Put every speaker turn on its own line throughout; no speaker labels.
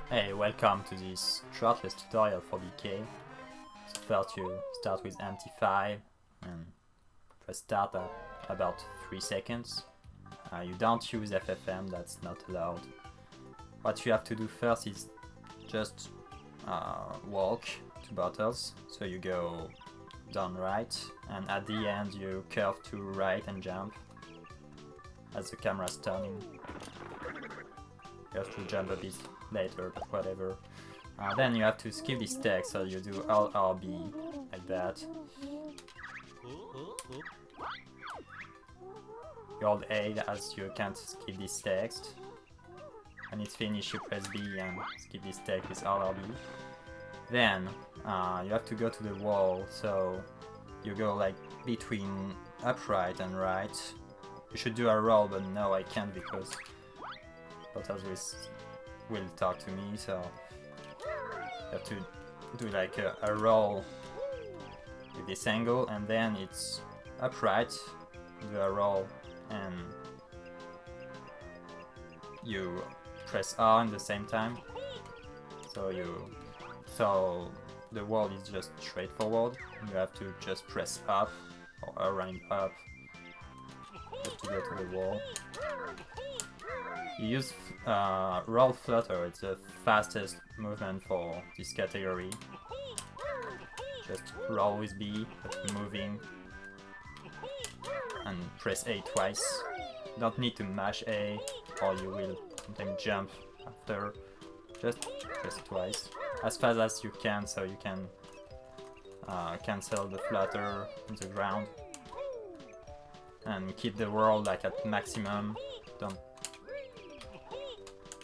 Hey, welcome to this trotless tutorial for DK. So first you start with MT5 and press start at about 3 seconds. You don't use FFM, that's not allowed. What you have to do first is just walk 2 bottles. So you go down right, and at the end you curve to right and jump as the camera's turning. You have to jump a bit later, but whatever. Then you have to skip this text, so you do Alt RB like that. You hold A as you can't skip this text. When it's finished, you press B and skip this text with Alt RB. Then you have to go to the wall, so you go like between upright and right. You should do a roll, but no, I can't because bottles will talk to me, so you have to do like a roll with this angle, and then it's upright, do a roll, and you press R at the same time, so the wall is just straightforward. You have to just press up or around up just to go to the wall. You use roll flutter, it's the fastest movement for this category. Just roll with B, but moving, and press A twice. Don't need to mash A, or you will sometimes jump after. Just press twice, as fast as you can, so you can cancel the flutter on the ground. And keep the roll like at maximum.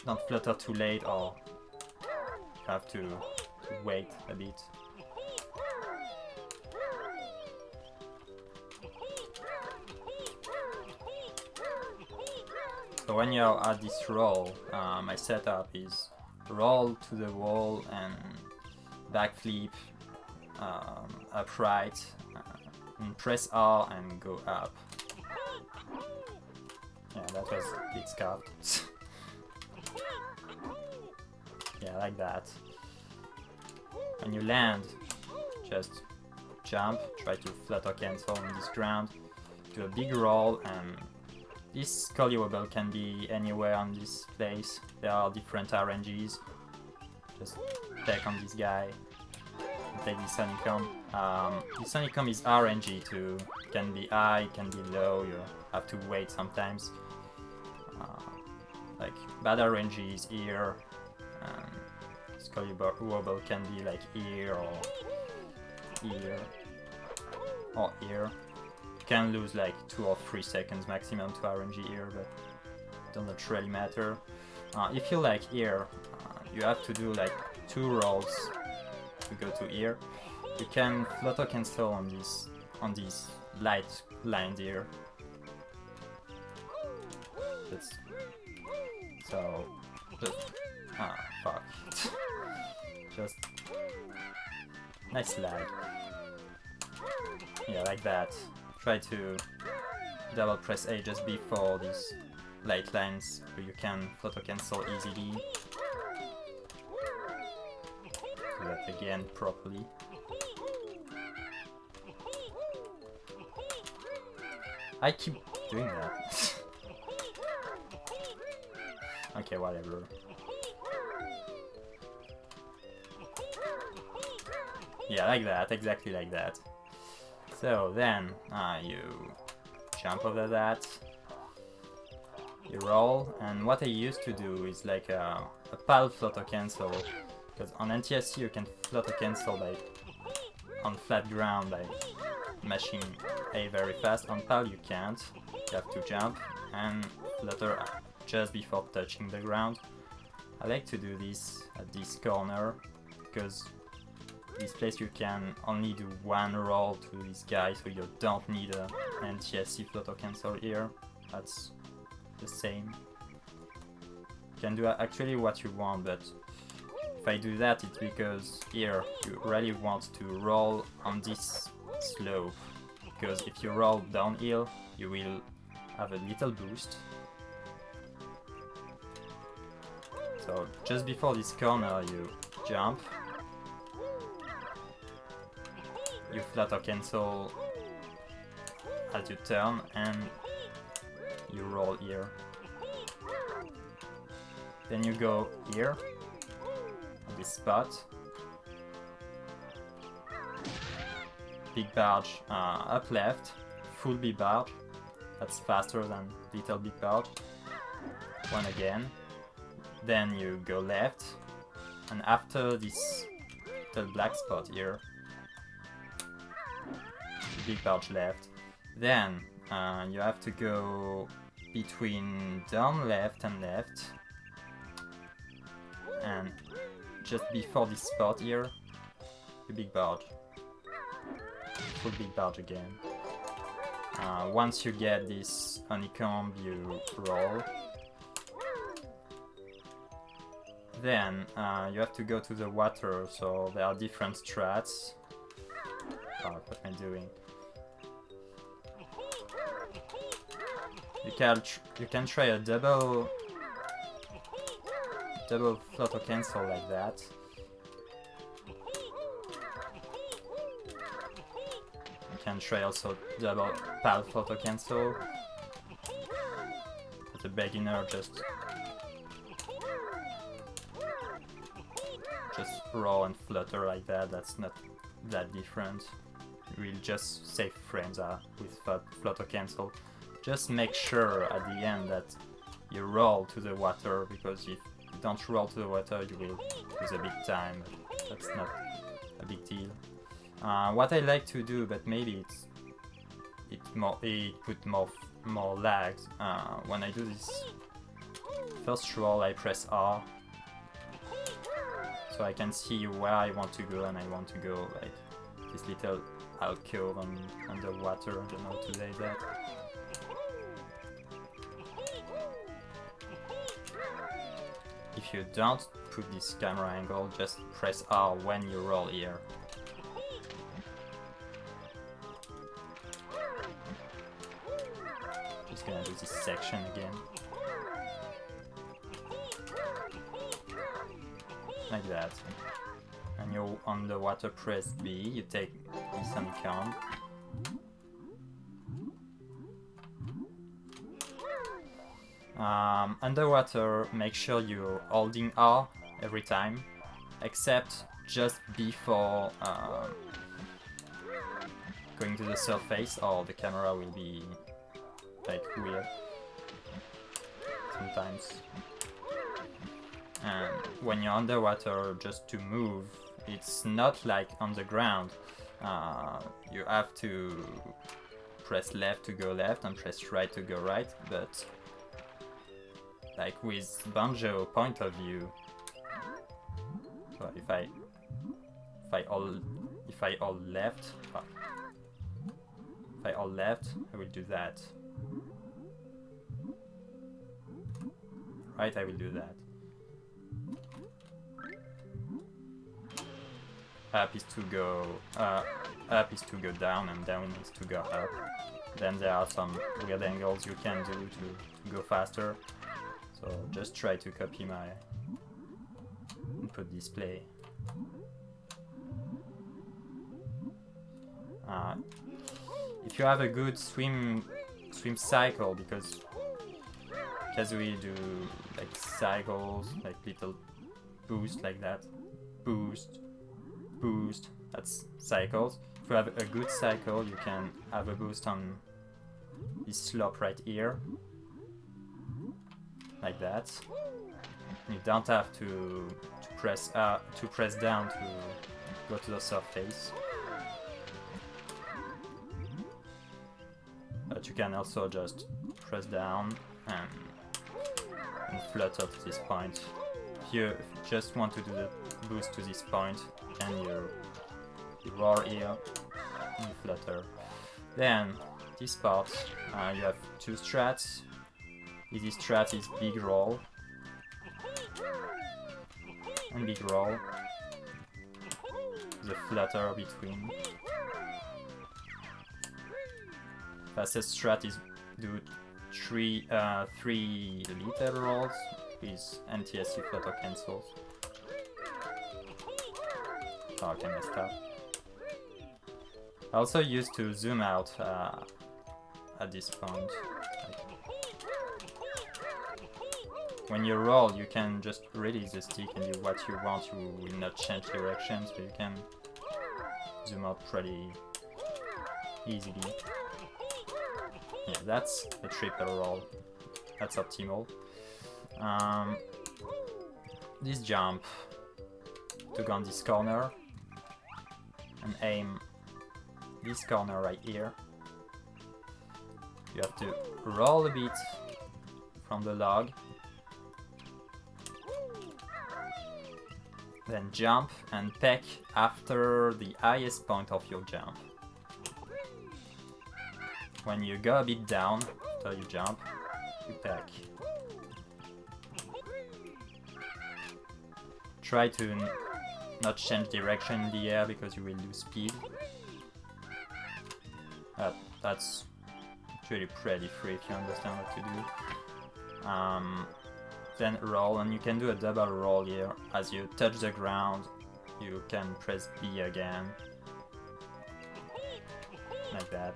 Don't flutter too late, or you have to wait a bit. So when you're at this roll, my setup is roll to the wall and backflip, upright, and press R and go up. Yeah, that was a bit scuffed. Yeah, like that. When you land, just jump, try to flutter cancel on this ground, do a big roll, and this collie wobble can be anywhere on this place. There are different RNGs. Just take on this guy, and take this honeycomb. This honeycomb is RNG too. It can be high, it can be low, you have to wait sometimes. Like bad RNG is here. Scully wobble can be like here or here or here. You can lose like 2 or 3 seconds maximum to RNG here, but it doesn't really matter. If you like here, you have to do like 2 rolls to go to here. You can flutter cancel on these light lines here. So just fuck. Just nice lag. Yeah, like that. Try to double press A just before these light lines so you can flutter cancel easily. Do that again properly. I keep doing that. Okay, whatever. Yeah, like that, exactly like that. So then you jump over that, you roll, and what I used to do is like a PAL flutter cancel, because on NTSC you can flutter cancel by on flat ground by mashing A very fast. On PAL you can't, you have to jump and flutter just before touching the ground. I like to do this at this corner, because this place you can only do 1 roll to this guy, so you don't need an NTSC flutter cancel here. That's the same. You can do actually what you want, but if I do that, it's because here you really want to roll on this slope, because if you roll downhill, you will have a little boost. So just before this corner you jump, you flutter cancel as you turn, and you roll here. Then you go here, at this spot. Big barge up left, full big barge. That's faster than little big barge. One again. Then you go left, and after this little black spot here, big barge left. Then you have to go between down left and left, and just before this spot here, the big barge. Full big barge again. Once you get this honeycomb, you roll. Then you have to go to the water, so there are different strats. Oh, what am I doing? You can try a double flutter cancel like that. You can try also double pal flutter cancel. As a beginner, just roll and flutter like that. That's not that different. You will just save frames with flutter cancel. Just make sure at the end that you roll to the water, because if you don't roll to the water you will lose a big time. That's not a big deal. What I like to do, but maybe it put more lags. When I do this first roll, I press R, so I can see where I want to go, and I want to go like this little alcove under water. I don't know how to say that. If you don't put this camera angle, just press R when you roll here. Just gonna do this section again. Like that. And you're on the water, press B, you take this honeycomb. Underwater, make sure you're holding R every time, except just before going to the surface, or the camera will be like weird sometimes. And when you're underwater, just to move, it's not like on the ground. You have to press left to go left and press right to go right, but like with banjo point of view, so if I hold left, I will do that. Right, I will do that. Up is to go down, and down is to go up. Then there are some weird angles you can do to go faster. So just try to copy my input display. If you have a good swim cycle, because we do like cycles, like little boost like that, boost, that's cycles. If you have a good cycle, you can have a boost on this slope right here, like that. You don't have to press down to go to the surface. But you can also just press down and flutter to this point. If you just want to do the boost to this point, and you roar here and you flutter. Then this part, you have two strats. Easy strat is big roll and big roll. The flutter between. Fastest strat is do three little rolls with NTSC flutter cancels. Oh, okay, messed up. I also used to zoom out at this point. When you roll, you can just release the stick and do what you want. You will not change direction, so you can zoom out pretty easily. Yeah, that's a triple roll. That's optimal. This jump to go on this corner and aim this corner right here. You have to roll a bit from the log, then jump and peck after the highest point of your jump. When you go a bit down after you jump, you peck. Try to not change direction in the air because you will lose speed. That's really pretty free if you understand what to do. Then roll, and you can do a double roll here. As you touch the ground, you can press B again. Like that.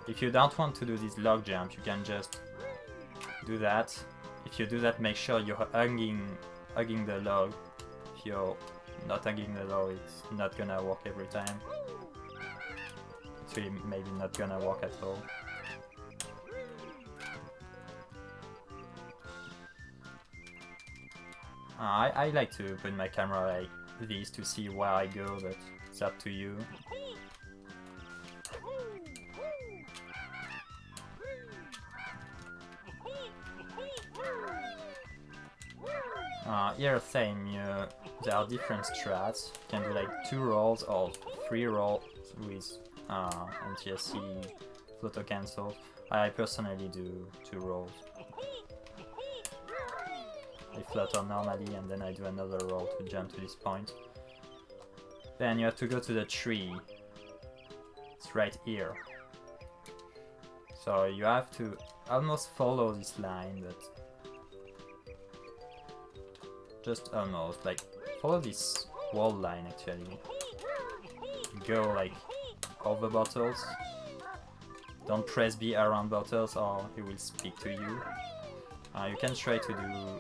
If you don't want to do this log jump, you can just do that. If you do that, make sure you're hugging the log. If you're not hugging the log, it's not gonna work every time. It's really maybe not gonna work at all. I like to put my camera like this to see where I go, but it's up to you. Here same, there are different strats. You can do like 2 rolls or 3 rolls with NTSC flutter cancel. I personally do 2 rolls. I flutter normally and then I do another roll to jump to this point. Then you have to go to the tree. It's right here. So you have to almost follow this line, but just almost, like follow this wall line actually. Go like over bottles. Don't press B around bottles or he will speak to you. You can try to do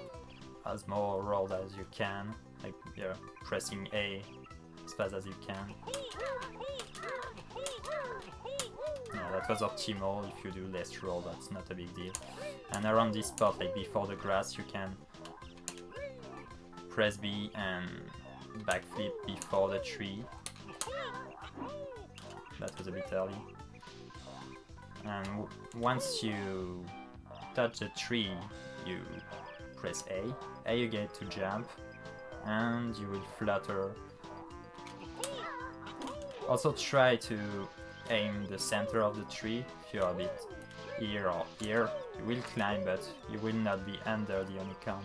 as more rolls as you can, like you're pressing A as fast as you can. Yeah, that was optimal. If you do less roll, that's not a big deal. And around this spot, like before the grass, you can press B and backflip before the tree. That was a bit early. And once you touch the tree, you press A. A you get to jump, and you will flutter. Also try to aim the center of the tree. If you're a bit here or here, you will climb, but you will not be under the honeycomb.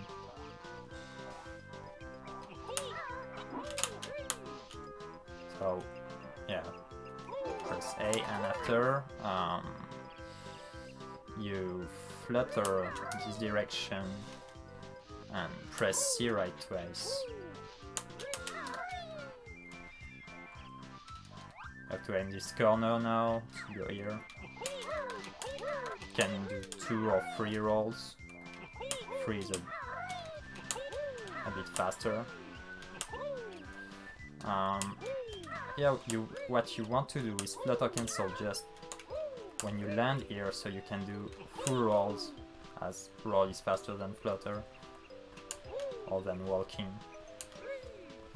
So, yeah, press A, and after you flutter this direction and press C right twice. You have to aim this corner now, so go here. You can do 2 or 3 rolls. 3 is a bit faster. Yeah, what you want to do is flutter cancel just when you land here, so you can do full rolls, as roll is faster than flutter, or than walking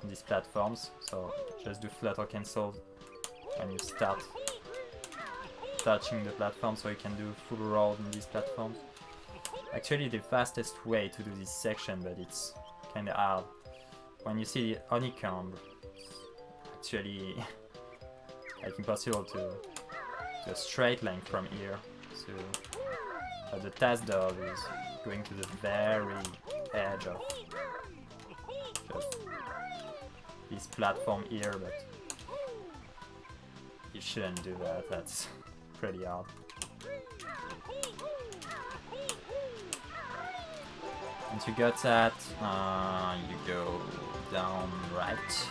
on these platforms. So just do flutter cancel when you start touching the platform, so you can do full roll in these platforms. Actually, the fastest way to do this section, but it's kinda hard. When you see the honeycomb, actually like impossible to do a straight line from here. So the task dog is going to the very edge of just this platform here, but you shouldn't do that. That's pretty hard. Once you got that, you go down right,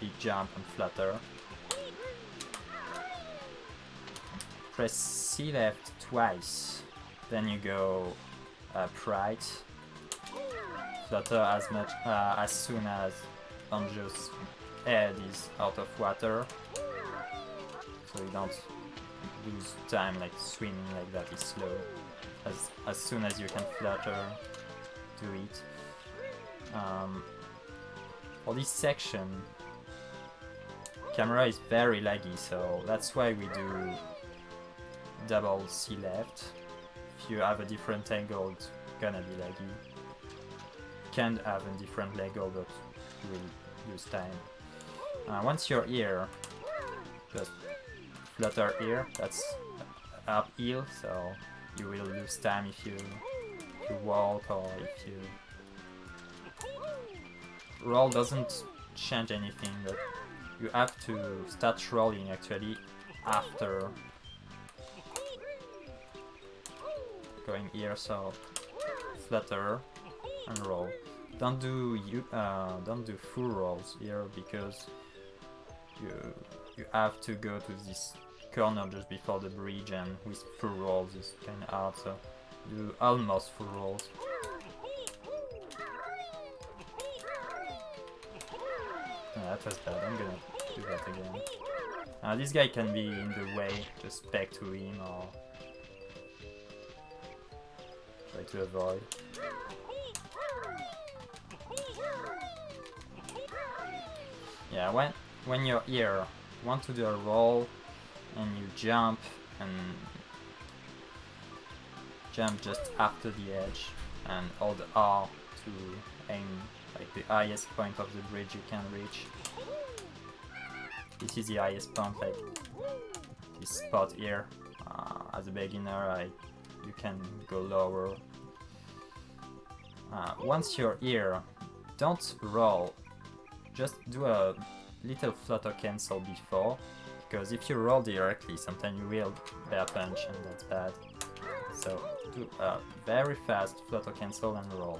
big jump and flutter. Press C left twice, then you go up right, flutter as soon as Banjo's head is out of water, so you don't lose time like swimming like that is slow. As soon as you can flutter, do it. For this section, camera is very laggy, so that's why we do double C left. If you have a different angle, it's gonna be laggy. You can have a different angle, but you will lose time. Once you're here, just flutter here. That's uphill, so you will lose time if you walk or if you roll. Doesn't change anything, but you have to start rolling actually after going here. So flutter and roll. Don't do full rolls here because you have to go to this corner just before the bridge, and with full rolls is kind of hard, so do almost full rolls. That was bad, I'm gonna do that again. This guy can be in the way, just back to him or try to avoid. Yeah, when you're here, you want to do a roll and you jump just after the edge and hold R to aim like the highest point of the bridge you can reach. This is the highest point, like this spot here. As a beginner, you can go lower. Once you're here, don't roll. Just do a little flutter cancel before, because if you roll directly, sometimes you will bear punch and that's bad. So do a very fast flutter cancel and roll.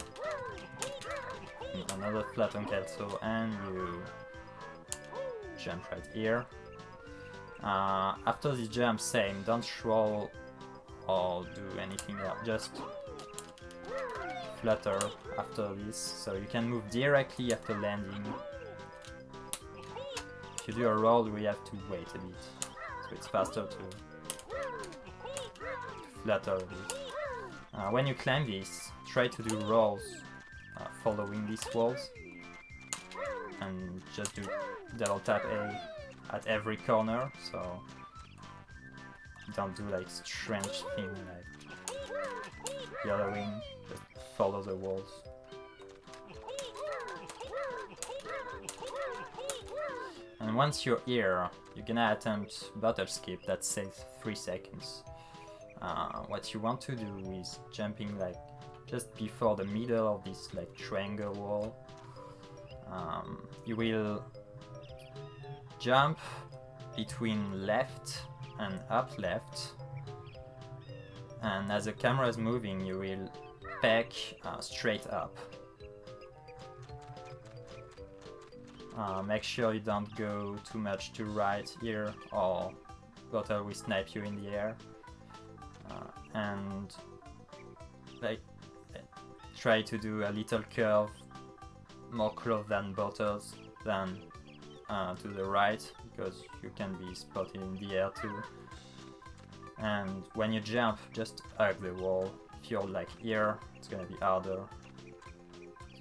And another flutter cancel and you jump right here. After the jump, same, don't roll or do anything else, just flutter after this, so you can move directly after landing. If you do a roll, we have to wait a bit, so it's faster to flutter a bit. When you climb this, try to do rolls following these walls, and just do double tap A at every corner, so don't do like strange thing like yellowing, just follow the walls. And once you're here, you're gonna attempt bottle skip that saves 3 seconds. What you want to do is jumping like just before the middle of this like triangle wall. You will jump between left and up left, and as the camera is moving you will back straight up. Make sure you don't go too much to right here or bottle will snipe you in the air, and like try to do a little curve, more curve than bottles than to the right, because you can be spotted in the air too. And when you jump, just hug the wall. If you're like here, it's gonna be harder,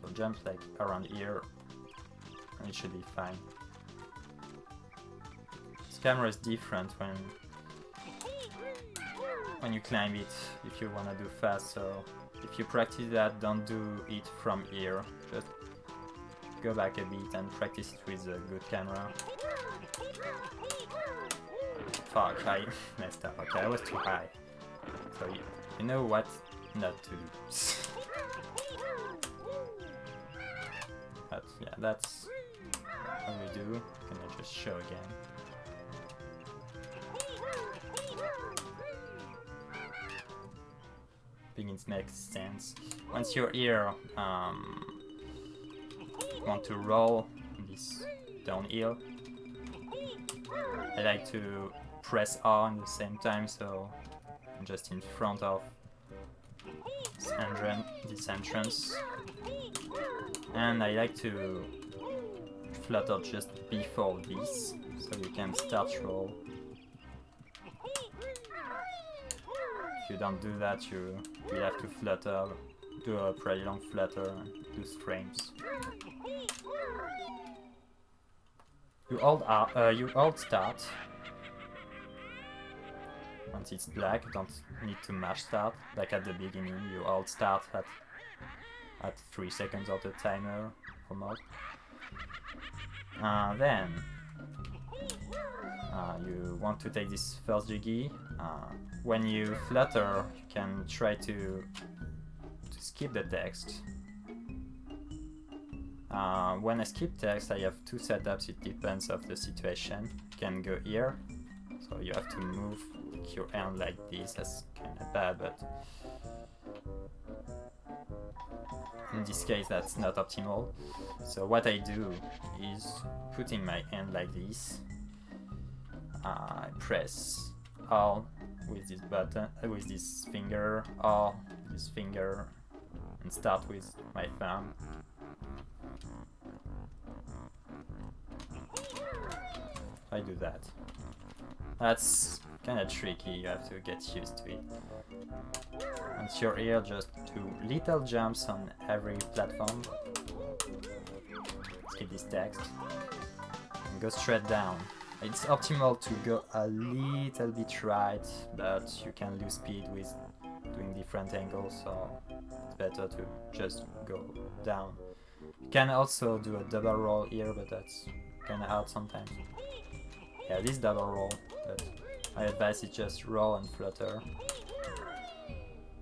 so jump like around here and it should be fine. This camera is different when you climb it, if you wanna do fast, so if you practice that, don't do it from here, just go back a bit and practice it with a good camera. Fuck, I messed up. Okay, I was too high. So you know what not to do. But yeah, that's what we do. Can I just show again? think it makes sense. Once you're here, want to roll this downhill. I like to press R at the same time, so I'm just in front of this entrance. And I like to flutter just before this, so you can start roll. If you don't do that, you will have to flutter, do a pretty long flutter and lose frames. You hold start. Once it's black, you don't need to mash start like at the beginning. You hold start at 3 seconds of the timer almost. Then you want to take this first jiggy. When you flutter, you can try to skip the text. When I skip text, I have two setups. It depends of the situation. You can go here, so you have to move your hand like this. That's kind of bad, but in this case that's not optimal. So what I do is putting my hand like this. I press R with this button, with this finger, or this finger, and start with my thumb. I do that. That's kind of tricky, you have to get used to it. Once you're here, just do little jumps on every platform. Skip this text. And go straight down. It's optimal to go a little bit right, but you can lose speed with doing different angles, so it's better to just go down. You can also do a double roll here, but that's kind of hard sometimes. Yeah, this double roll, but I advise it just roll and flutter.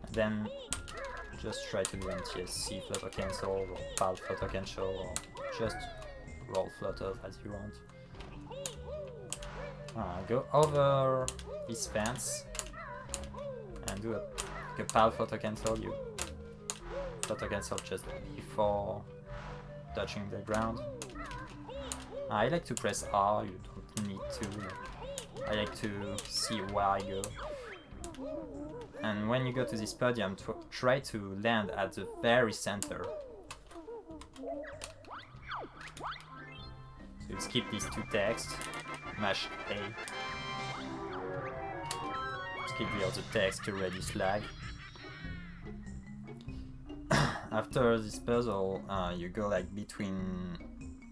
And then just try to do NTSC flutter cancel, or PAL flutter cancel, or just roll flutters as you want. Go over this fence and do a PAL flutter cancel. You flutter cancel just before touching the ground. I like to press R, you don't need to. I like to see where I go. And when you go to this podium, try to land at the very center. So you skip these two texts, mash A. Skip the other text to reduce lag. After this puzzle, you go like between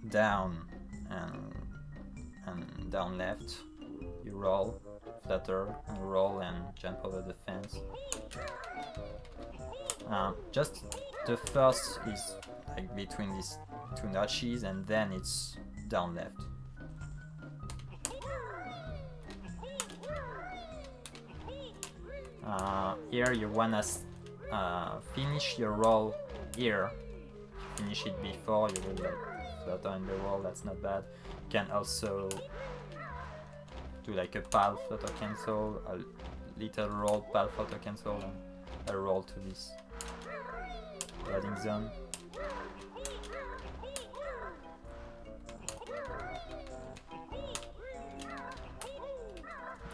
down and down left. You roll, flutter, and roll and jump over the fence. Just the first is like between these two notches, and then it's down left. Here you wanna finish your roll here. Finish it before you will like flutter in the roll, that's not bad. You can also do like a PAL flutter cancel, a little roll PAL flutter cancel, and a roll to this loading zone.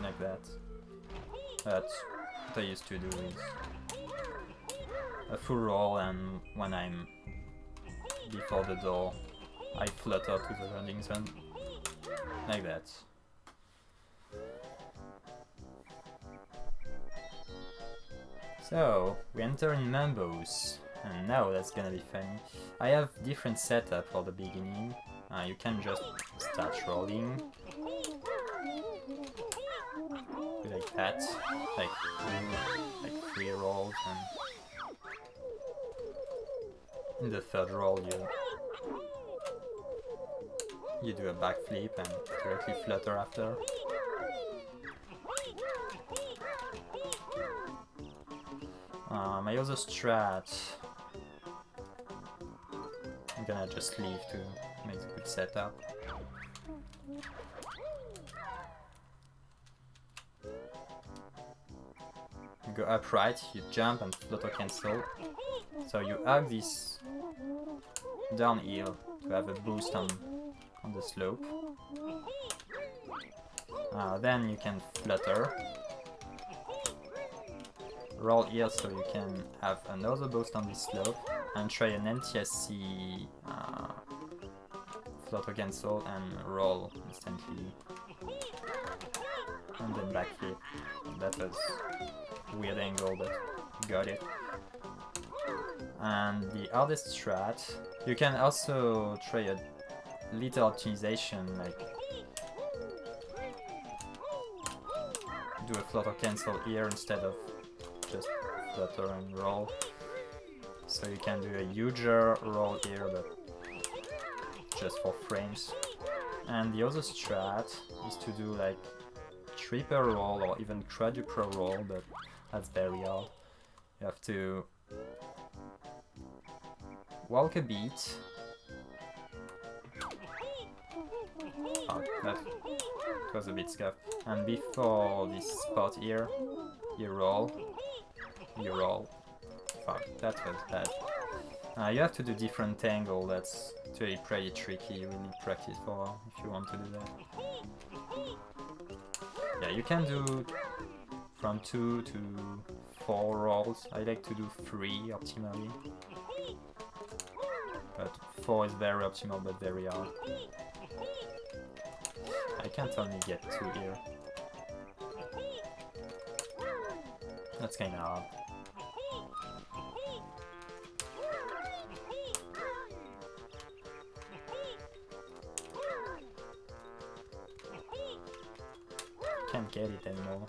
Like that. That's what I used to do is a full roll, and when I'm before the door, I flutter to the landing zone. Like that. So, we enter in Mumbos, and now that's gonna be funny. I have different setup for the beginning. You can just start rolling. Like that, like 3 rolls, and in the third roll you do a backflip and directly flutter after. My other strat, I'm gonna just leave to make a good setup. go upright, you jump and flutter cancel. So you hug this downhill to have a boost on the slope. Then you can flutter. Roll here so you can have another boost on this slope and try an NTSC flutter cancel and roll instantly. And then backflip. That was a weird angle, but got it. And the hardest strat, you can also try a little optimization, like do a flutter cancel here instead of just flutter and roll. So you can do a huger roll here, but just for frames. And the other strat is to do like triple roll or even quadruple roll, but that's very hard. You have to walk a bit. Oh, that was a bit scuffed. And before this spot here, you roll. Fuck, that was bad. You have to do different angle, that's really pretty tricky, you will need practice for if you want to do that. Yeah, you can do from 2 to 4 rolls. I like to do 3 optimally. But 4 is very optimal but very hard. I can't only get 2 here. That's kinda hard. Can't get it anymore.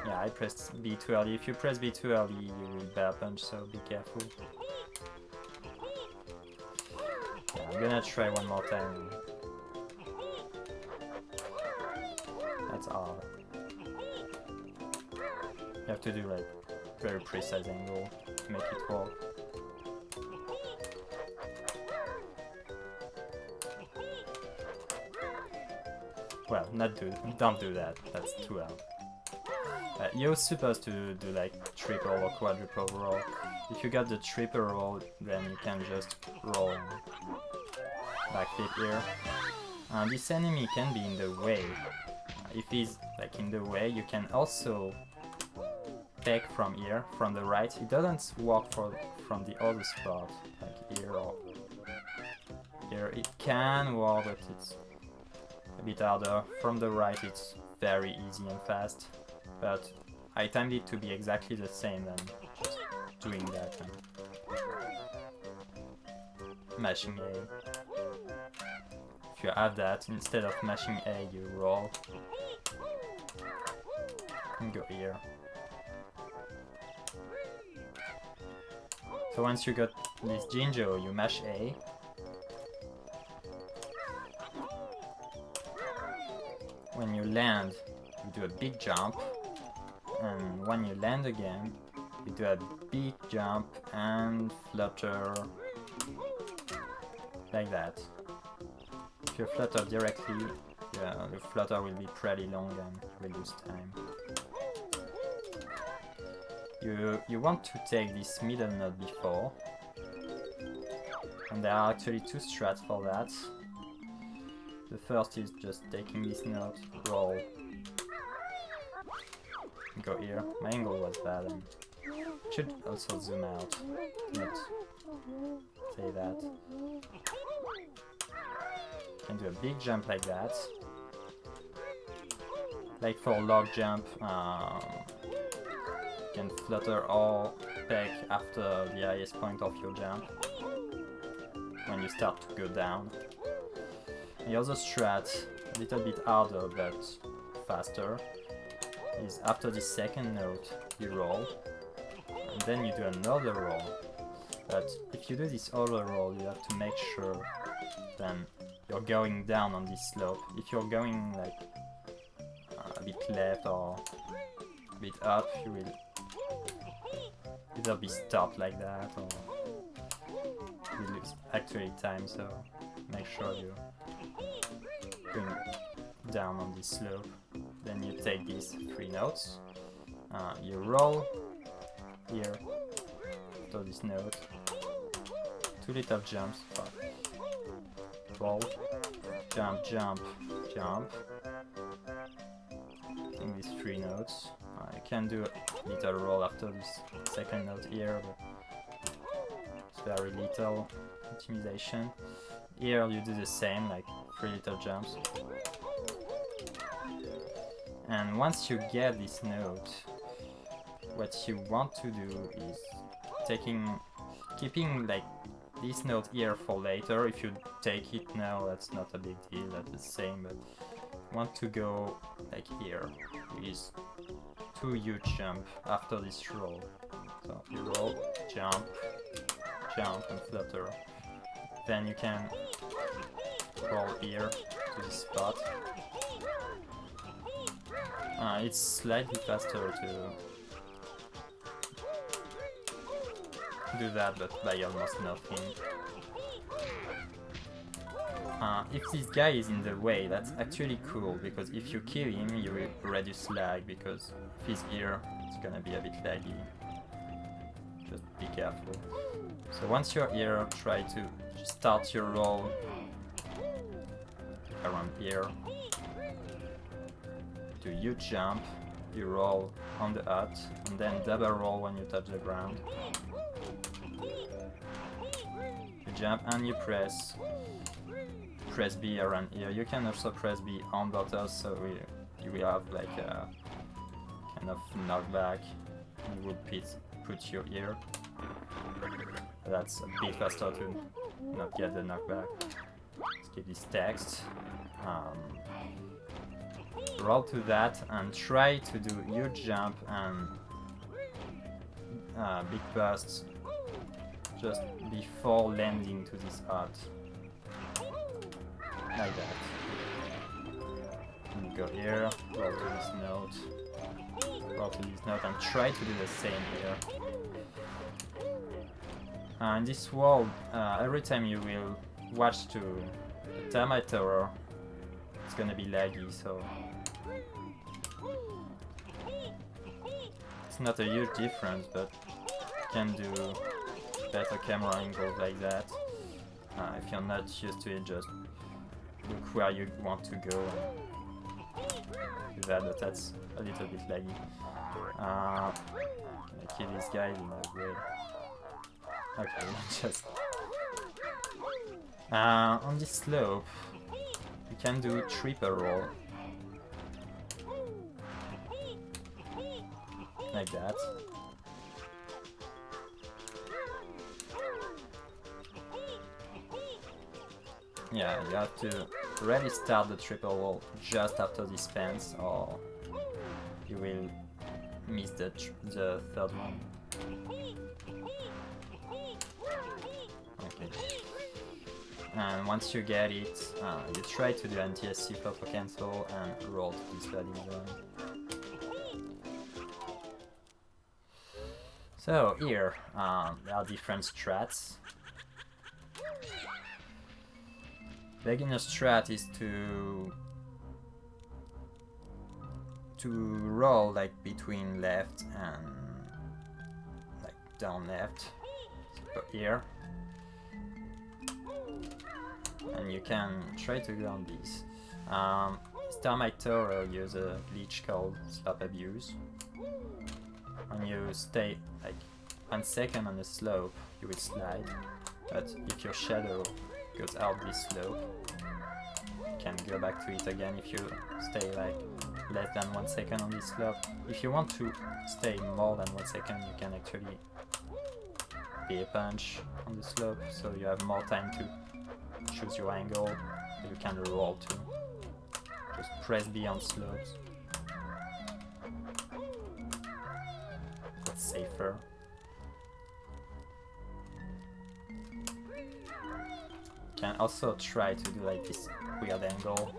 Yeah, I pressed B too early. If you press B too early, you will bear punch, so be careful. Yeah, I'm gonna try one more time. That's hard. You have to do like very precise angle to make it work. Well, don't do that, that's too hard. You're supposed to do like triple or quadruple roll. If you got the triple roll, then you can just roll and backflip here. This enemy can be in the way. If he's like in the way, you can also take from here, from the right. It doesn't work from the other spot, like here or here. It can work, but it's a bit harder. From the right it's very easy and fast, but I timed it to be exactly the same and just doing that and mashing A. If you have that, instead of mashing A you roll and go here. So once you got this Jinjo, you mash A. When you land, you do a big jump, and when you land again, you do a big jump and flutter like that. If you flutter directly, the flutter will be pretty long and will lose time. You want to take this middle note before, and there are actually 2 strats for that. The first is just taking this note, roll, go here. My angle was bad and should also zoom out, not say that. You can do a big jump like that. Like for log jump, you can flutter or peck after the highest point of your jump when you start to go down. The other strat, a little bit harder but faster, is after the second note you roll, and then you do another roll. But if you do this other roll, you have to make sure then you're going down on this slope. If you're going like a bit left or a bit up, you will either be stopped like that or you lose actually time, so make sure you going down on this slope. then you take these 3 notes, you roll here to this note, 2 little jumps, roll, jump, jump, jump, in these 3 notes. You can do a little roll after this second note here, but it's very little optimization. Here you do the same, like 3 little jumps. And once you get this note, what you want to do is keeping like this note here for later. If you take it now, that's not a big deal, that's the same, but you want to go like here, with 2 huge jump after this roll. So you roll, jump, jump and flutter. Then you can roll here to this spot. It's slightly faster to do that, but by almost nothing. If this guy is in the way, that's actually cool, because if you kill him, you will reduce lag, because if he's here, it's gonna be a bit laggy. Just be careful. So once you're here, try to start your roll around here. Do you jump, you roll on the hut, and then double roll when you touch the ground. You jump and you press B around here. You can also press B on buttons, so you will have like a kind of knockback. You would put your ear. That's a bit faster to not get the knockback. Let's keep this text. Roll to that and try to do huge jump and big bursts just before landing to this hut. Like that. And go here, roll to this note, roll to this note, and try to do the same here. In this world, every time you will watch to the termite tower, it's gonna be laggy, so it's not a huge difference, but you can do better camera angles like that. If you're not used to it, just look where you want to go and do that, but that's a little bit laggy. I kill this guy in a way. Okay, just on this slope you can do triple roll like that. Yeah, you have to really start the triple roll just after this fence, or you will miss the third one. Okay. And once you get it, you try to do NTSC flutter cancel and roll to this loading zone. So here, there are different strats. Beginner strat is to roll like between left and like down left. So here, and you can try to go on these. Termite Tower uses a glitch called slope abuse. When you stay like 1 second on the slope, you will slide, but if your shadow goes out this slope, you can go back to it again if you stay like less than 1 second on this slope. If you want to stay more than 1 second, you can actually be a punch on the slope, so you have more time to choose your angle. You can roll too. Just press B on slopes. That's safer. Can also try to do like this weird angle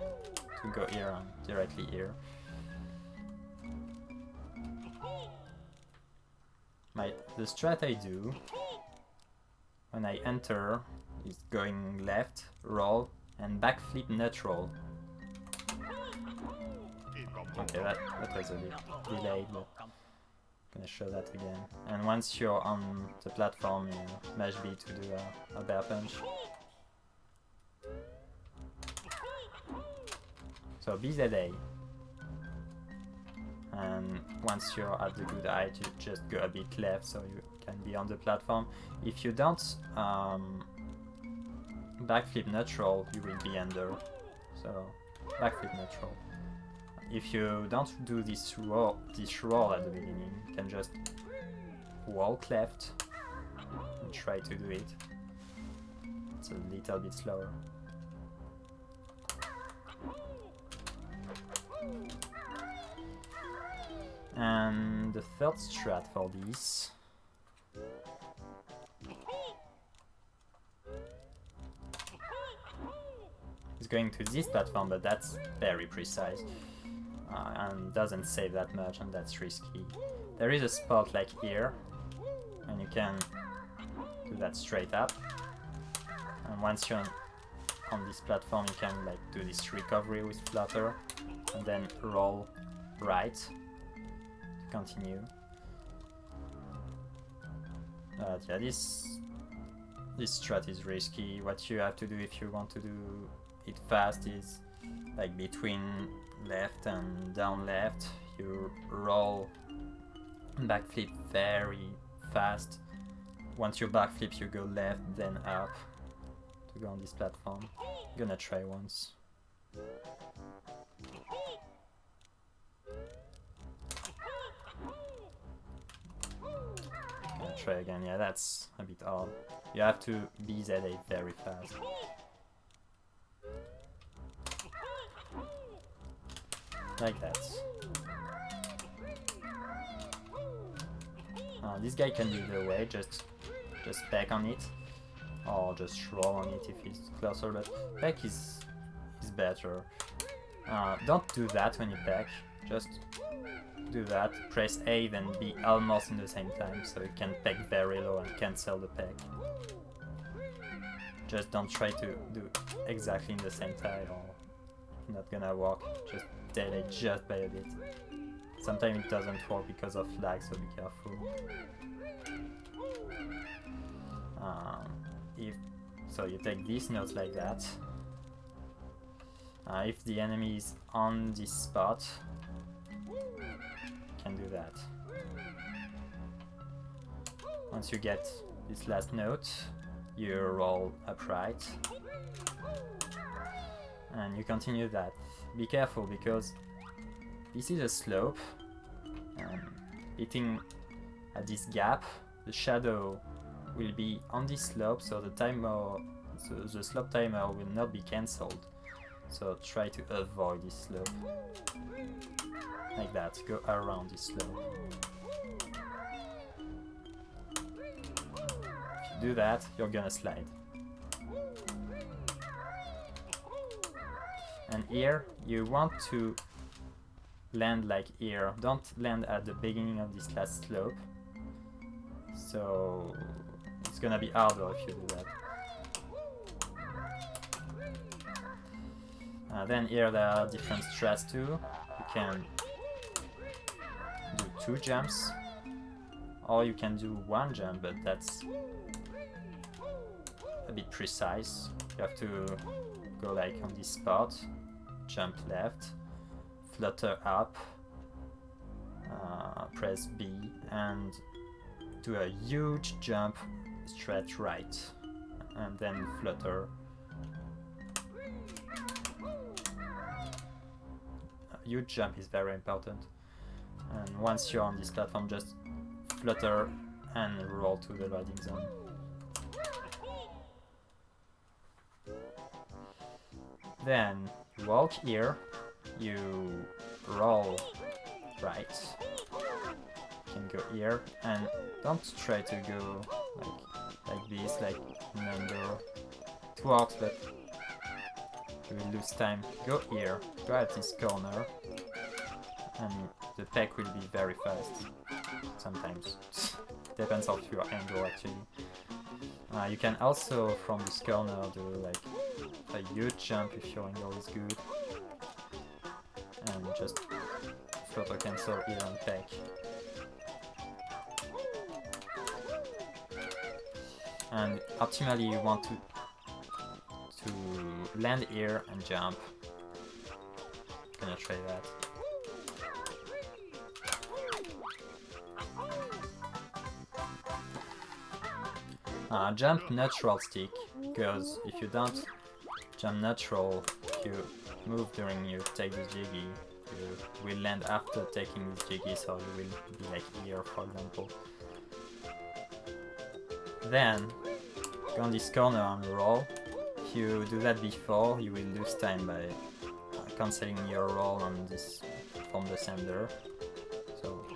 to go here and directly here. The strat I do when I enter is going left, roll, and backflip neutral. Okay, that was a bit delayed, but I'm gonna show that again. And once you're on the platform, you mash B to do a bear punch. So BZA. And once you're at the good height, you just go a bit left so you can be on the platform. If you don't backflip neutral, you will be under. So backflip neutral. If you don't do this roll at the beginning, you can just walk left and try to do it. It's a little bit slower. And the third strat for this is going to this platform, but that's very precise and doesn't save that much, and that's risky. There is a spot like here, and you can do that straight up. And once you're on this platform, you can like do this recovery with flutter, and then roll right to continue. Yeah, this strat is risky. What you have to do if you want to do it fast is like between left and down left, you roll backflip very fast. Once you backflip, you go left, then up to go on this platform. I'm gonna try once. Gonna try again. Yeah, that's a bit hard. You have to BZA very fast. Like that. This guy can either way, just peck on it, or just roll on it if he's closer, but peck is better. Don't do that when you peck, just do that, press A then B almost in the same time, so you can peck very low and cancel the peck. Just don't try to do exactly in the same time, or not gonna work. Just delay just by a bit. Sometimes it doesn't work because of lag, so be careful. So you take these notes like that. If the enemy is on this spot, you can do that. Once you get this last note, you roll upright. And you continue that. Be careful because this is a slope, and hitting at this gap, the shadow will be on this slope, so the slope timer will not be cancelled. So try to avoid this slope. Like that, go around this slope. If you do that, you're gonna slide. And here, you want to land like here. Don't land at the beginning of this last slope. So it's gonna be harder if you do that. Then here there are different strats too. You can do 2 jumps, or you can do 1 jump, but that's a bit precise. You have to go like on this spot, jump left, flutter up, press B, and do a huge jump straight right, and then flutter. A huge jump is very important, and once you're on this platform, just flutter and roll to the loading zone. Then you walk here, you roll right, you can go here, and don't try to go like this, like Mumbo. It works, but you will lose time. Go here, go at this corner, and the peck will be very fast. Sometimes. Depends on your angle actually. You can also from this corner do like a huge jump if your angle is good, and just flutter cancel here and peck. And optimally you want to land here and jump. Gonna try that. Jump neutral stick, because if you don't jump neutral, you move during you take this jiggy, you will land after taking this jiggy, so you will be like here, for example. Then go on this corner and roll. If you do that before, you will lose time by cancelling your roll on this from the sender. So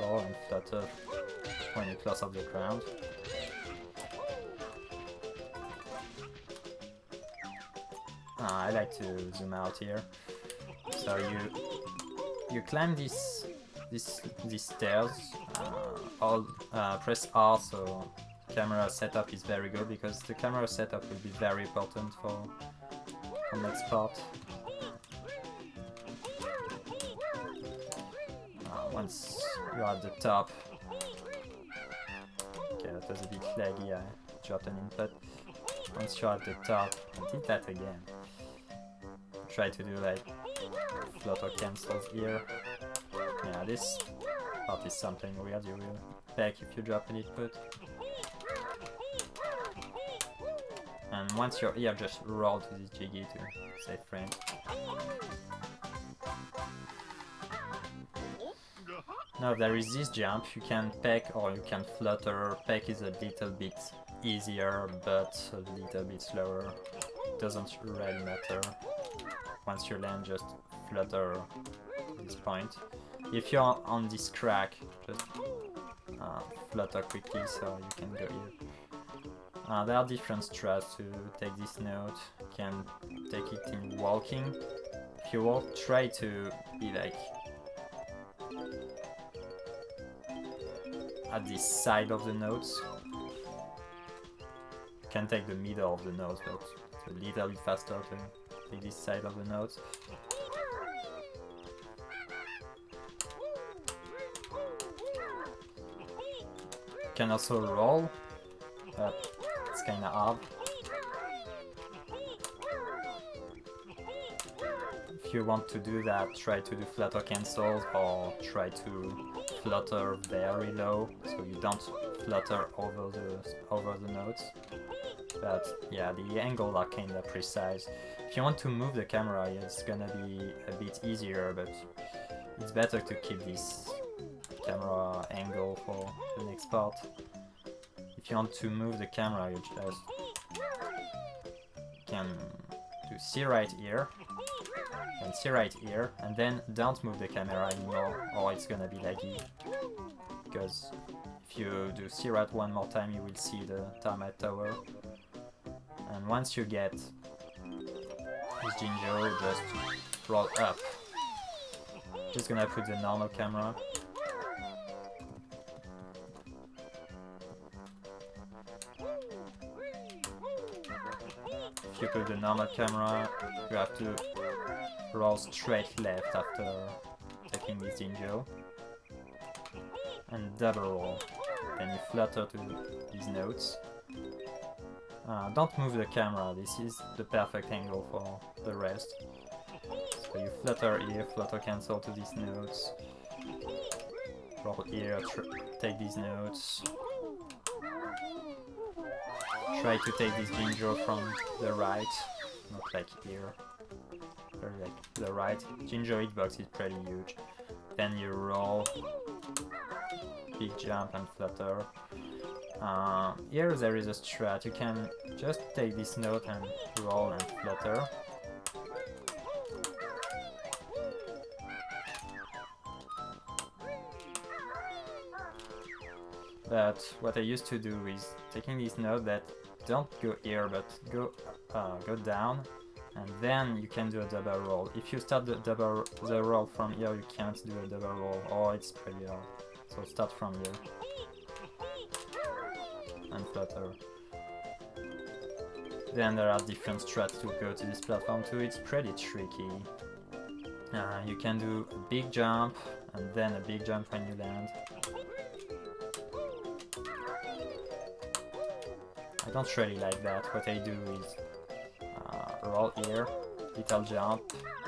roll and flutter when you're close off the ground. I like to zoom out here. So you climb these stairs. Press R so camera setup is very good, because the camera setup will be very important for next part. Once you're at the top, okay, that was a bit laggy, I dropped an input. Once you're at the top, I did that again. Try to do like flutter cancels here. Yeah, this part is something weird, you will back if you drop an input. And once you're here, just roll to this jiggy to save frame. Now there is this jump, you can peck or you can flutter. Peck is a little bit easier but a little bit slower. It doesn't really matter. Once you land, just flutter to this point. If you're on this crack, just flutter quickly so you can go here. There are different strats to take this note. You can take it in walking. If you walk, try to be like at this side of the notes. You can take the middle of the notes, but it's a little bit faster to take this side of the notes. You can also roll, but it's kinda hard. If you want to do that, try to do flutter cancels or try to flutter very low, so you don't flutter over the notes. But yeah, the angles are kinda precise. If you want to move the camera, it's gonna be a bit easier, but it's better to keep this camera angle for the next part. If you want to move the camera, you just can do C right here and C right here, and then don't move the camera anymore, or it's gonna be laggy. Because if you do C right one more time, you will see the tarmac tower. And once you get this Jinjo, just roll up. Just gonna put the normal camera. If you put the normal camera, you have to roll straight left after taking this Jinjo. And double roll. Then you flutter to these notes. Don't move the camera, this is the perfect angle for the rest. So you flutter here, flutter cancel to these notes. Roll here, take these notes. Try to take this Jinjo from the right, not like here. Very like the right. Jinjo hitbox is pretty huge. Then you roll, big jump and flutter. Here there is a strat, you can just take this note and roll and flutter. But what I used to do is taking this note that don't go here but go down, and then you can do a double roll. If you start the roll from here, you can't do a double roll, or it's pretty hard. So start from here and flutter. Then there are different strats to go to this platform too. It's pretty tricky. You can do a big jump and then a big jump when you land. I don't really like that. What I do is roll here, little jump,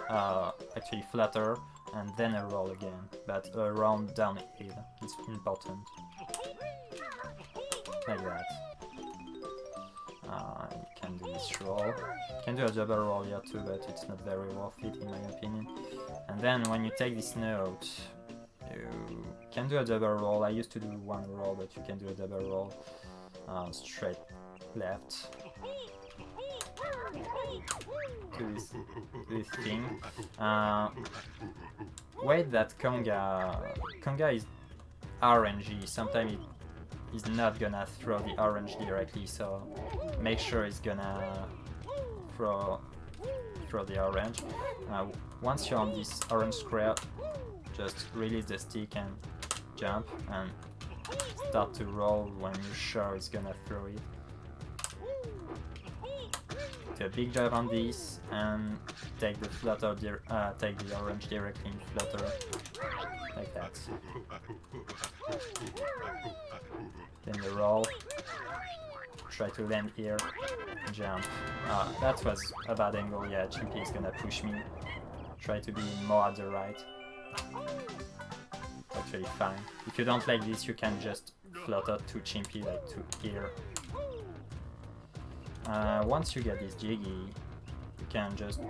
actually flutter, and then a roll again, but a round downhill is important. Like that. You can do this roll. You can do a double roll here too, but it's not very worth it in my opinion. And then when you take this note, you can do a double roll. I used to do one roll, but you can do a double roll. Straight left. To this thing. Wait that Conga is RNG. Sometimes it is not gonna throw the orange directly, so make sure it's gonna throw the orange. Once you're on this orange square, just release the stick and jump and start to roll when you're sure it's gonna throw it. Do a big jump on this and take the flutter, take the orange directly in flutter, like that. Then you roll, try to land here, jump. That was a bad angle, yeah, Chimpy is gonna push me. Try to be more at the right. It's actually fine. If you don't like this, you can just flutter to Chimpy, like to here. Once you get this jiggy, you can just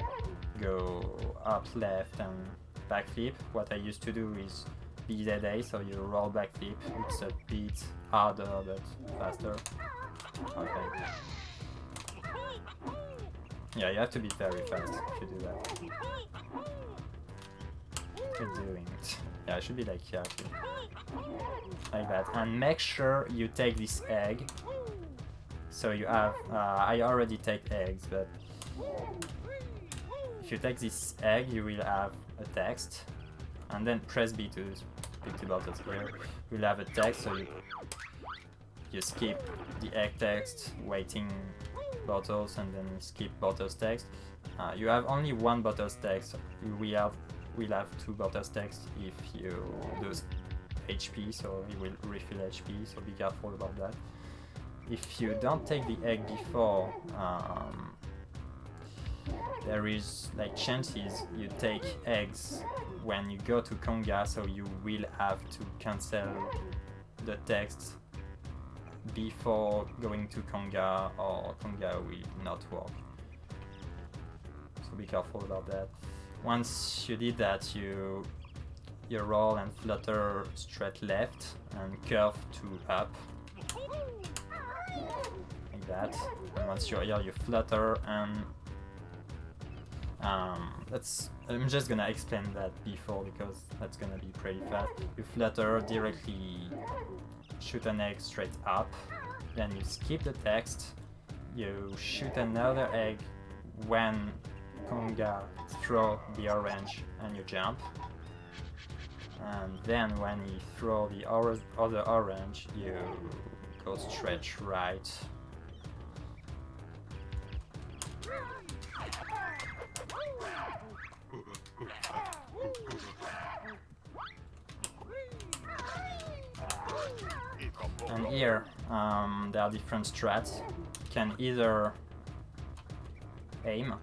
go up left and backflip. What I used to do is BZA, so you roll backflip. It's a bit harder but faster. Okay. Yeah, you have to be very fast if you do that. What are you doing? Yeah, I should be like here actually. Like that. And make sure you take this egg. So you have, I already take eggs, but if you take this egg, you will have a text, and then press B to pick the bottles here. You'll have a text, so you skip the egg text, waiting bottles, and then skip bottles text. You have only one bottles text. We'll have two bottles text if you do HP, so you will refill HP. So be careful about that. If you don't take the egg before, there is like chances you take eggs when you go to Conga, so you will have to cancel the text before going to Conga, or Conga will not work. So be careful about that. Once you did that, you roll and flutter straight left and curve to up. Like that. And once you're here, you flutter and I'm just gonna explain that before because that's gonna be pretty fast. You flutter directly, shoot an egg straight up, then you skip the text, you shoot another egg when Conga throw the orange and you jump. And then when you throw the other orange, you go straight right. And here there are different strats. You can either aim.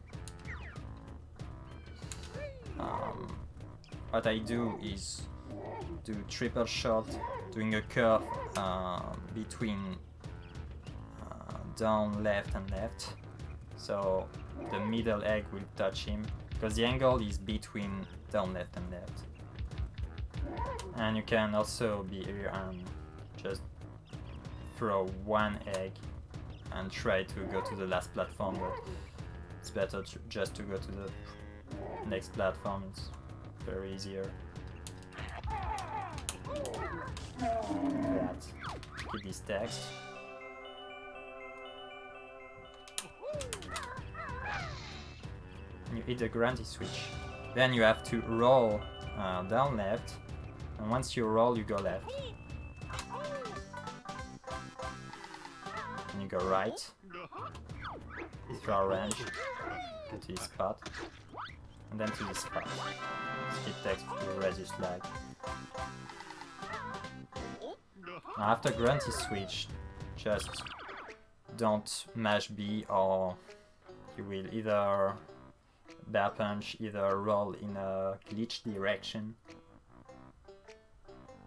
What I do is do triple shot, doing a curve between down, left and left. So the middle egg will touch him, because the angle is between down, left and left. And you can also be here and just throw one egg and try to go to the last platform, but it's better just to go to the next platform, it's very easier. That. Keep this text. You hit the ground, you switch. Then you have to roll down left, and once you roll, you go left. And you go right. Throw orange, go to this spot. and then to this spot. Skip text to reduce lag. Now after grunt is switched, just don't mash B or you will either bear punch, either roll in a glitch direction.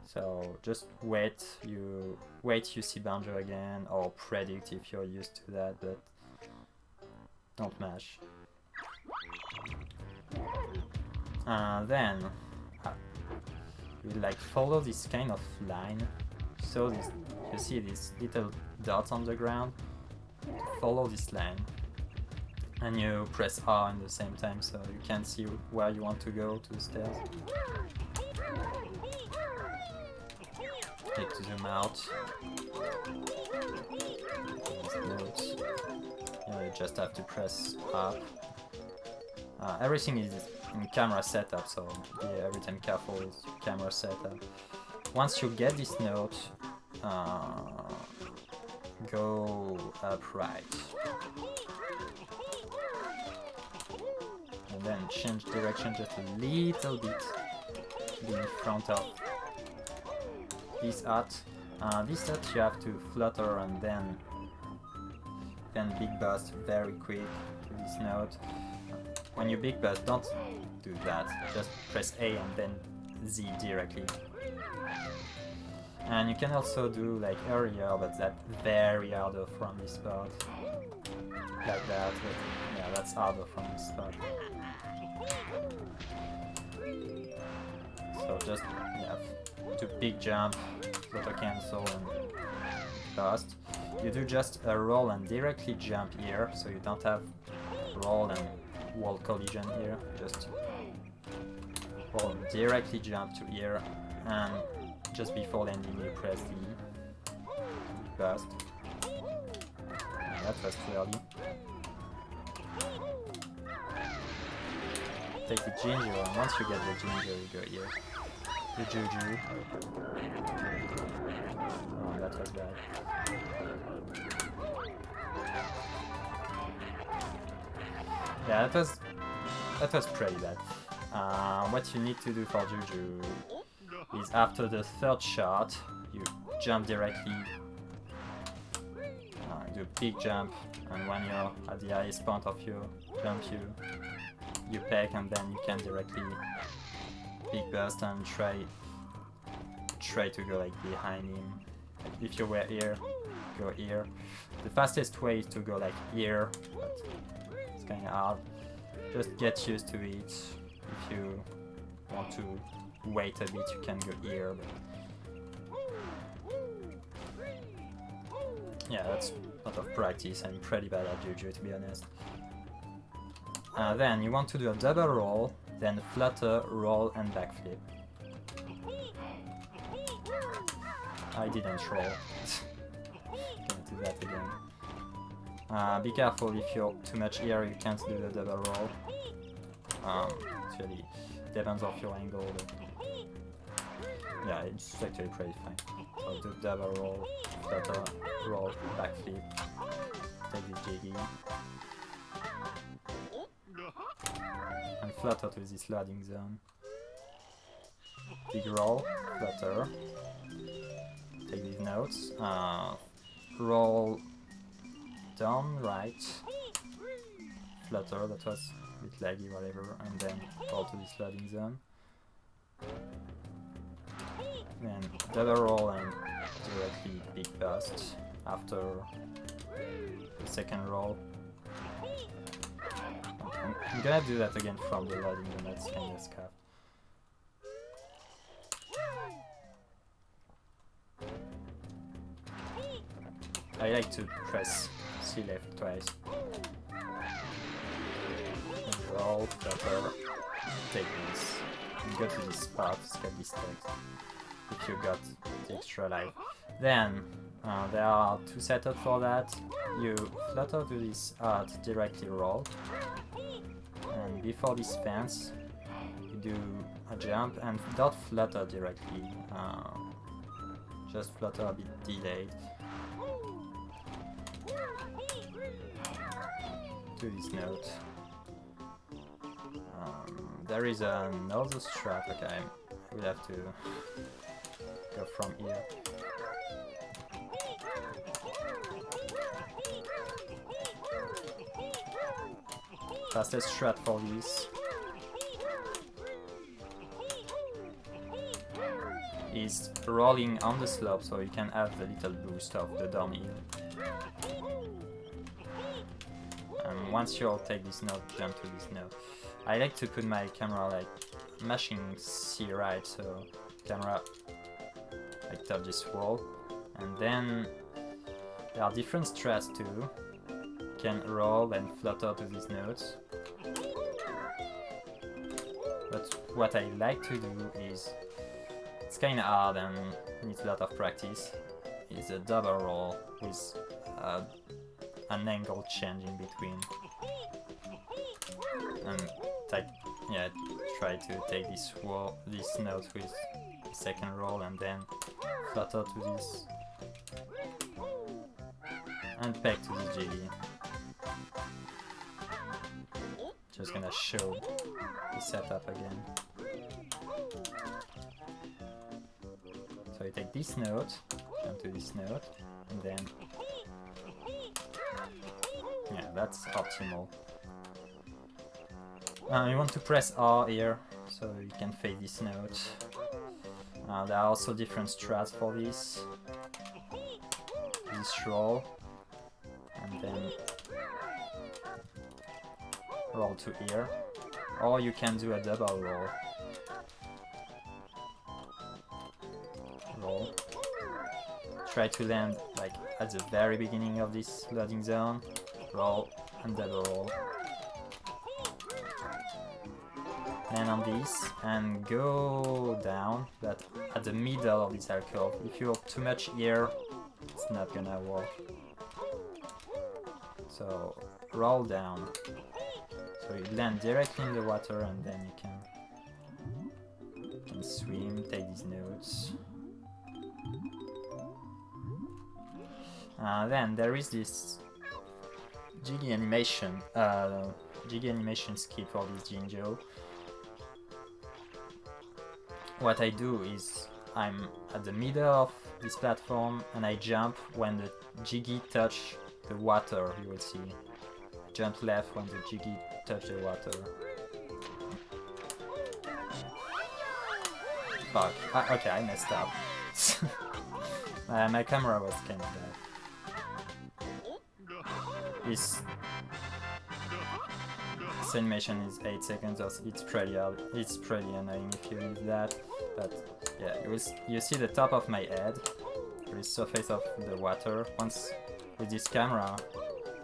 So just wait you see banjo again, or predict if you're used to that, but don't mash. Then you like follow this kind of line. So this, you see these little dots on the ground. Follow this line, and you press R at the same time, so you can see where you want to go to the stairs. Take to zoom out. Notes. Yeah, you just have to press up. Everything is in camera setup, so be every time careful with your camera setup. Once you get this note, go upright. And then change direction just a little bit to be in front of this art. This art you have to flutter and then big burst very quick to this note. When you big burst, don't do that. Just press A and then Z directly. And you can also do like earlier, but that's very harder from this spot. Like that, but yeah, that's harder from this spot. So just, yeah, do big jump, auto cancel and burst. You do just a roll and directly jump here, so you don't have roll and wall collision here. Just roll and directly jump to here, and just before landing you press the burst. And that was too early. Take the ginger, and once you get the ginger you go here. The juju. Oh, that was bad. Yeah, that was pretty bad. What you need to do for juju is after the third shot, you jump directly, do a big jump, and when you're at the highest point of your jump, you peck, and then you can directly big burst and try to go like behind him. Like if you were here, go here. The fastest way is to go like here, but it's kind of hard. Just get used to it. If you want to wait a bit, you can go here. But yeah, that's a lot of practice. I'm pretty bad at juju, to be honest. Then you want to do a double roll, then flutter, roll, and backflip. I didn't roll. Can't do that again. Be careful, if you're too much here, you can't do the double roll. Actually, depends of your angle. But yeah, it's actually pretty fine. So do double roll, flutter, roll, backflip. Take the jiggy. And flutter to this loading zone. Big roll, flutter. Take these notes. Roll down, right. Flutter, that was a bit laggy, whatever. And then roll to this loading zone. Then double roll and directly big burst after the second roll. I'm gonna do that again from the loading zone, that's kind of scuffed. I like to press C left twice. And roll, flutter, take this. And go to this spot, skip this text. If you got the extra life. Then, there are two setups for that. You flutter to this art, directly roll. And before this fence, you do a jump and don't flutter directly. Just flutter a bit delayed. To this note. there is another strat. Okay, I will have to go from here. Fastest strat for this is rolling on the slope, so you can have the little boost of the downhill. And once you all take this node, jump to this node. I like to put my camera like mashing C right, so camera like top this wall. And then there are different strats too. You can roll and flutter to these nodes. But what I like to do is, it's kinda hard and needs a lot of practice, is a double roll with an angle change in between. And try to take this note with the second roll and then flutter to this and peg to this jiggy. Just gonna show the setup again. So you take this note, jump to this note, and then yeah, that's optimal. You want to press R here, so you can fade this note. There are also different strats for this. This roll, and then roll to here. Or you can do a double roll. Roll. Try to land like at the very beginning of this loading zone. Roll and double roll. Land on this and go down, but at the middle of this alcove. If you're too much here, it's not gonna work. So roll down. So you land directly in the water and then you can swim, take these notes. Then there is this jiggy animation skip for this Jinjo. What I do is I'm at the middle of this platform and I jump when the jiggy touch the water, you will see. Jump left when the jiggy touch the water. Fuck. Okay, I messed up. My camera was kind of bad. This animation is 8 seconds, it's pretty annoying if you leave that. But yeah, you see the top of my head, the surface of the water. Once with this camera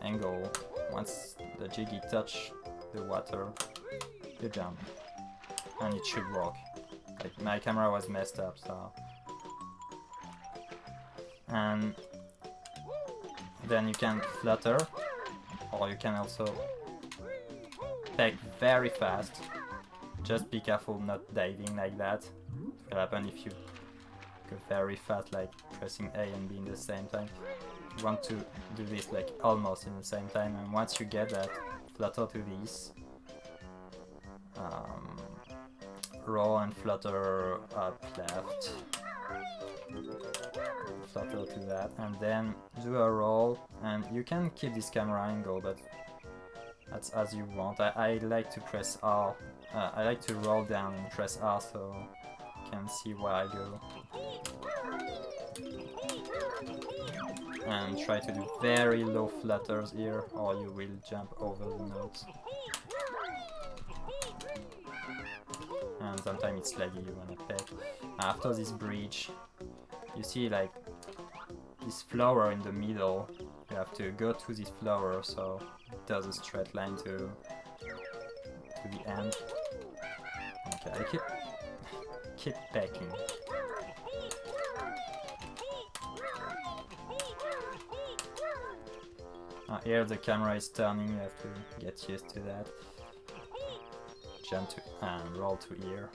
angle, once the jiggy touch the water, you jump, and it should work. Like my camera was messed up, so. And then you can flutter, or you can also peg very fast. Just be careful not diving like that. It will happen if you go very fast, like pressing A and B in the same time. You want to do this like almost in the same time, and once you get that, flutter to this. Roll and flutter up left. Flutter to that, and then do a roll, and you can keep this camera angle, but that's as you want. I like to press R. I like to roll down and press R so you can see where I go. And try to do very low flutters here, or you will jump over the notes. And sometimes it's laggy, you wanna peg. After this bridge, you see like this flower in the middle. You have to go to this flower so it does a straight line to the end. Okay, I keep pecking. Here the camera is turning, you have to get used to that. Jump to and roll to here.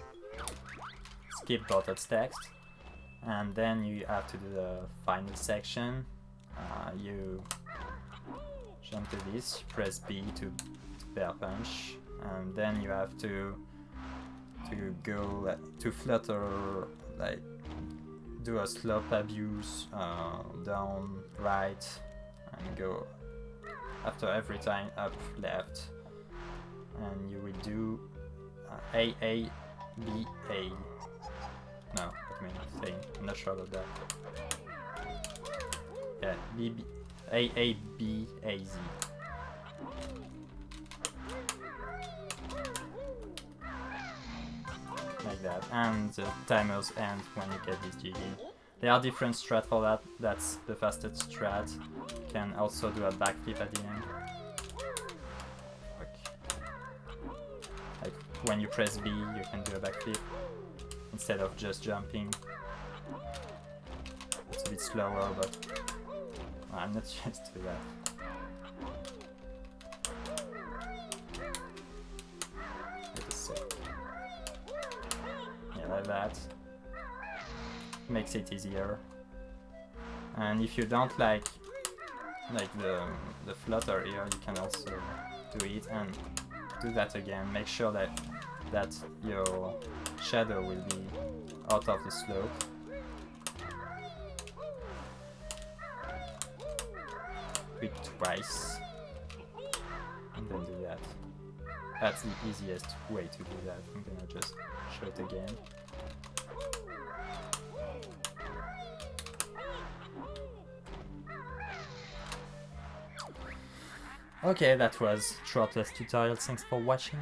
Skip bottle text. And then you have to do the final section. You jump to this, press B to bear punch, and then you have to to go to flutter, like do a slope abuse down, right, and go after every time up, left, and you will do A, A, B, A. No, what am I saying? I'm not sure about that. Yeah, B, B, A, A, B, A, Z. Like that, and the timers end when you get this GG. There are different strats for that. That's the fastest strat. You can also do a backflip at the end. Like when you press B, you can do a backflip instead of just jumping. It's a bit slower, but I'm not used to that. Wait a sec. Yeah, like that. Makes it easier. And if you don't like the flutter here, you can also do it and do that again. Make sure that your shadow will be out of the slope. Do it twice and then do that. That's the easiest way to do that. I'm gonna just show it again. Okay, that was Trotless tutorial. Thanks for watching.